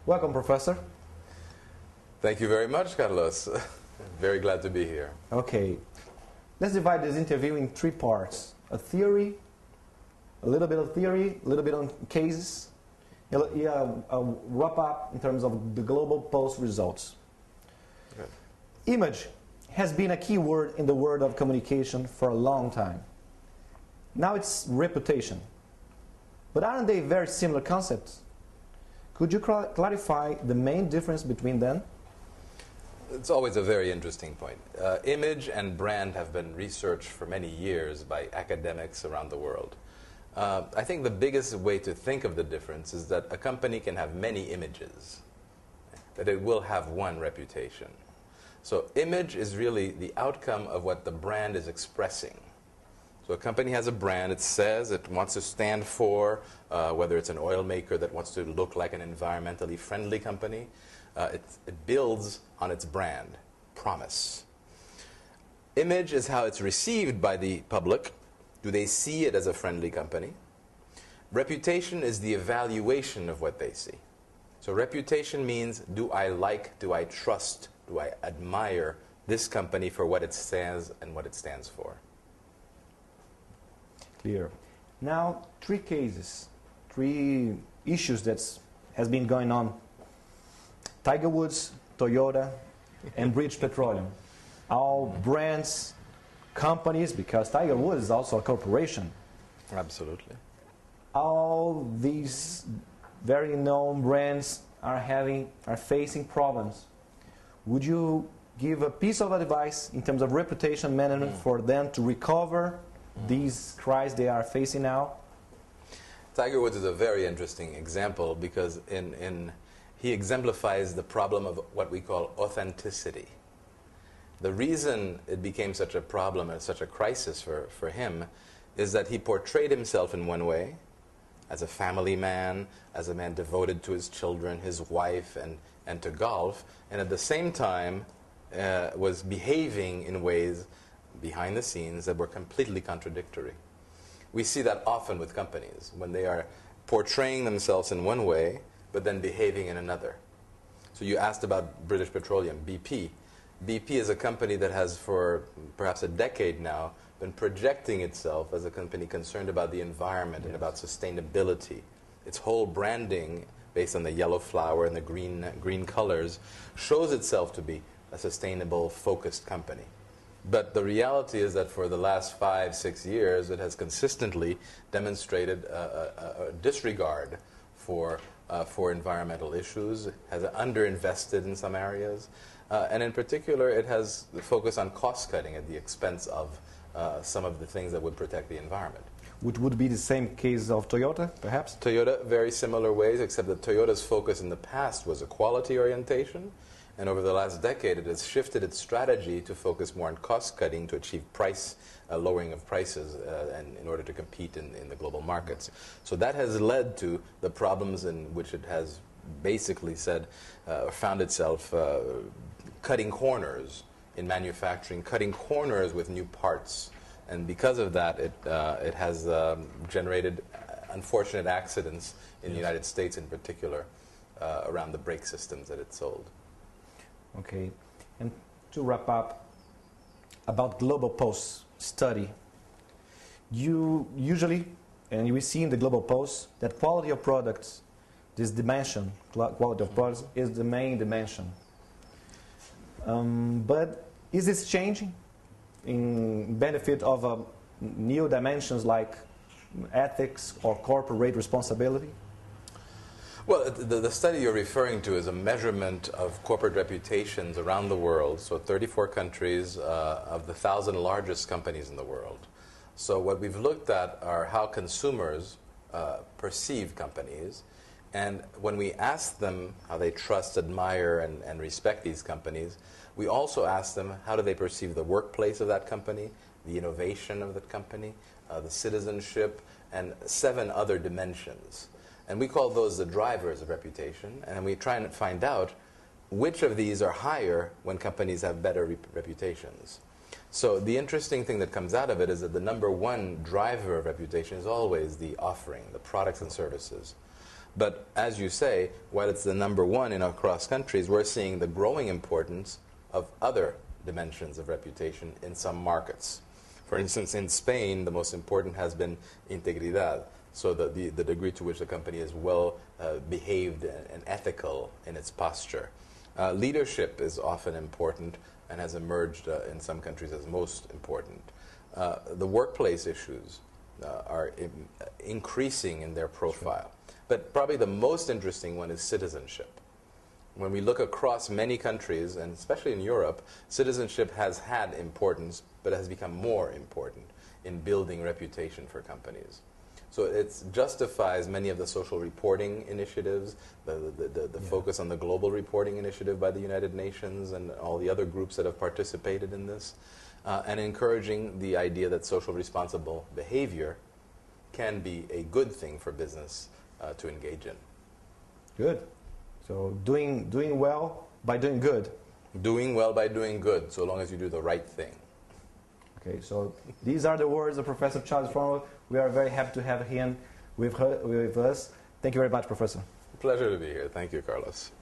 Welcome, Professor. Thank you very much, Carlos. Very glad to be here. Okay, let's divide this interview in three parts. A theory, a little bit of theory, a little bit on cases, a wrap-up in terms of the global post results. Okay. Image has been a key word in the world of communication for a long time. Now it's reputation. But aren't they very similar concepts? Could you clarify the main difference between them? It's always a very interesting point. Image and brand have been researched for many years by academics around the world. I think the biggest way to think of the difference is that a company can have many images, that it will have one reputation. So image is really the outcome of what the brand is expressing. So a company has a brand, it says it wants to stand for, whether it's an oil maker that wants to look like an environmentally friendly company, it builds on its brand, promise. Image is how it's received by the public. Do they see it as a friendly company? Reputation is the evaluation of what they see. So reputation means, do I like, do I trust, do I admire this company for what it says and what it stands for? Clear. Now, three cases, three issues that has been going on. Tiger Woods, Toyota, and British Petroleum. All brands, companies, because Tiger Woods is also a corporation. Absolutely. All these very known brands are facing problems. Would you give a piece of advice in terms of reputation management for them to recover these crises they are facing now? Tiger Woods is a very interesting example because he exemplifies the problem of what we call authenticity. The reason it became such a problem and such a crisis for him is that he portrayed himself in one way, as a family man, as a man devoted to his children, his wife, and to golf, and at the same time was behaving in ways behind the scenes that were completely contradictory. We see that often with companies, when they are portraying themselves in one way, but then behaving in another. So you asked about British Petroleum, BP. BP is a company that has for perhaps a decade now been projecting itself as a company concerned about the environment and about sustainability. Its whole branding, based on the yellow flower and the green colors, shows itself to be a sustainable, focused company. But the reality is that for the last 5-6 years, it has consistently demonstrated a disregard for environmental issues, has underinvested in some areas, and in particular, it has focused on cost-cutting at the expense of some of the things that would protect the environment. Which would be the same case of Toyota, perhaps? Toyota, very similar ways, except that Toyota's focus in the past was a quality orientation, and over the last decade, it has shifted its strategy to focus more on cost-cutting to achieve lowering of prices and in order to compete in the global markets. So that has led to the problems in which it has basically found itself cutting corners in manufacturing, cutting corners with new parts. And because of that, it has generated unfortunate accidents in the United States in particular around the brake systems that it sold. Okay. And to wrap up, about Global Post study, you usually, and we see in the Global Post, that quality of products, this dimension, quality of products, is the main dimension. But is this changing in benefit of new dimensions like ethics or corporate responsibility? Well, the study you're referring to is a measurement of corporate reputations around the world, so 34 countries of the 1,000 largest companies in the world. So what we've looked at are how consumers perceive companies, and when we ask them how they trust, admire, and respect these companies, we also ask them how do they perceive the workplace of that company, the innovation of that company, the citizenship, and 7 other dimensions. And we call those the drivers of reputation, and we try and find out which of these are higher when companies have better reputations. So the interesting thing that comes out of it is that the number one driver of reputation is always the offering, the products and services. But as you say, while it's the number one in across countries, we're seeing the growing importance of other dimensions of reputation in some markets. For instance, in Spain, the most important has been integridad, so the degree to which the company is well behaved and ethical in its posture. Leadership is often important and has emerged in some countries as most important. The workplace issues are increasing in their profile. Sure. But probably the most interesting one is citizenship. When we look across many countries, and especially in Europe, citizenship has had importance, but has become more important in building reputation for companies. So it justifies many of the social reporting initiatives, the focus on the global reporting initiative by the United Nations and all the other groups that have participated in this, and encouraging the idea that social responsible behavior can be a good thing for business to engage in. Good. So doing well by doing good. Doing well by doing good, so long as you do the right thing. Okay, so these are the words of Professor Charles Fombrum. We are very happy to have him with us. Thank you very much, Professor. Pleasure to be here. Thank you, Carlos.